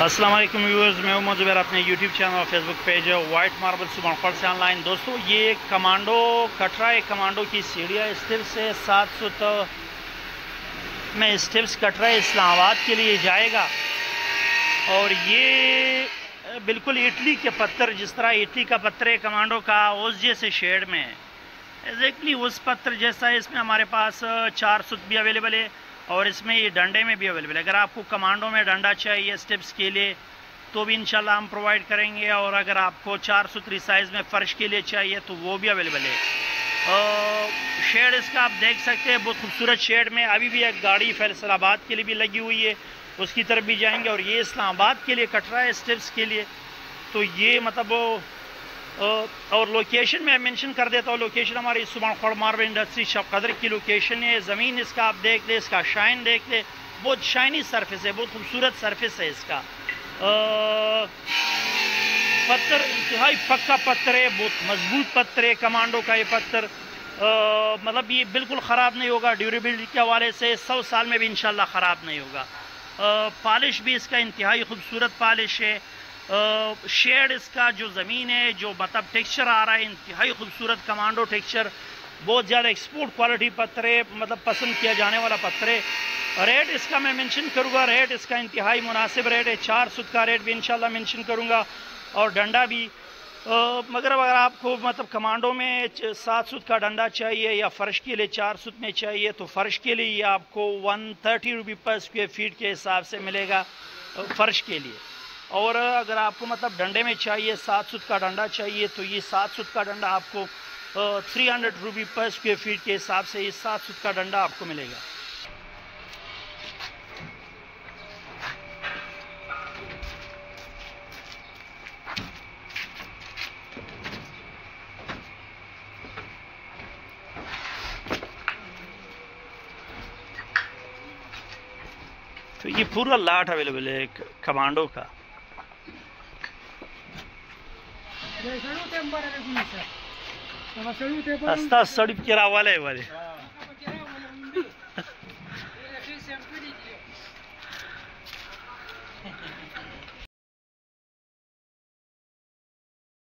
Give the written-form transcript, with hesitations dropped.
अस्सलाम वालेकुम व्यूअर्स, मैं हूं जुबैर, अपने यूट्यूब चैनल और फेसबुक पेज वाइट मार्बल सुबनखोर से ऑनलाइन। दोस्तों, ये कमांडो कटरा एक कमांडो की सीढ़ियाँ स्टिप्स से 700 में स्टिप्स कटरा इस्लामाबाद के लिए जाएगा। और ये बिल्कुल इटली के पत्थर, जिस तरह इटली का पत्थर है कमांडो का, उस जैसे शेड में है, एग्जैक्टली उस पत्थर जैसा है। इसमें हमारे पास 4 सुत भी अवेलेबल है और इसमें ये डंडे में भी अवेलेबल है। अगर आपको कमांडो में डंडा चाहिए स्टेप्स के लिए तो भी इंशाल्लाह हम प्रोवाइड करेंगे, और अगर आपको 4 सूत्री साइज़ में फ़र्श के लिए चाहिए तो वो भी अवेलेबल है। शेड इसका आप देख सकते हैं, बहुत खूबसूरत शेड में। अभी भी एक गाड़ी फैसलाबाद के लिए भी लगी हुई है, उसकी तरफ भी जाएंगे। और ये इस्लामाबाद के लिए कटरा है स्टेप्स के लिए। तो ये मतलब और लोकेशन मैं मेंशन कर देता हूँ। लोकेशन हमारी सुबनखोर मार्बल इंडस्ट्री शब कदर की लोकेशन है। ज़मीन इसका आप देख ले, इसका शाइन देख ले, बहुत शाइनी सरफेस है, बहुत खूबसूरत सरफेस है इसका। पत्थर इंतहाई पक्का पत्थर है, बहुत मजबूत पत्थर है कमांडो का ये पत्थर। मतलब ये बिल्कुल ख़राब नहीं होगा। ड्यूरेबिलिटी के हवाले से 100 साल में भी इंशाल्लाह ख़राब नहीं होगा। पॉलिश भी इसका इंतहाई खूबसूरत पॉलिश है। शेड इसका जो ज़मीन है, जो मतलब टेक्सचर आ रहा है, इंतहाई खूबसूरत कमांडो टेक्सचर, बहुत ज़्यादा एक्सपोर्ट क्वालिटी पत्थर है, मतलब पसंद किया जाने वाला पत्थर है। रेट इसका मैं मेंशन करूँगा, रेट इसका इंतहाई मुनासिब रेट है। 4 सुत का रेट भी इंशाल्लाह मेंशन करूँगा, और डंडा भी। मगर अगर आपको मतलब कमांडो में 7 सुत का डंडा चाहिए या फ़र्श के लिए 4 सुत में चाहिए, तो फ़र्श के लिए ये आपको 130 रुपये पर स्क्वायर फीट के हिसाब से मिलेगा फ़र्श के लिए। और अगर आपको मतलब डंडे में चाहिए, 7 सुत का डंडा चाहिए, तो ये 7 सुत का डंडा आपको 300 रुपये पर स्क्वायर फीट के हिसाब से ये 7 सुत का डंडा आपको मिलेगा। तो ये पूरा लाट अवेलेबल है कमांडो का। हस्ता सड़ी के वाले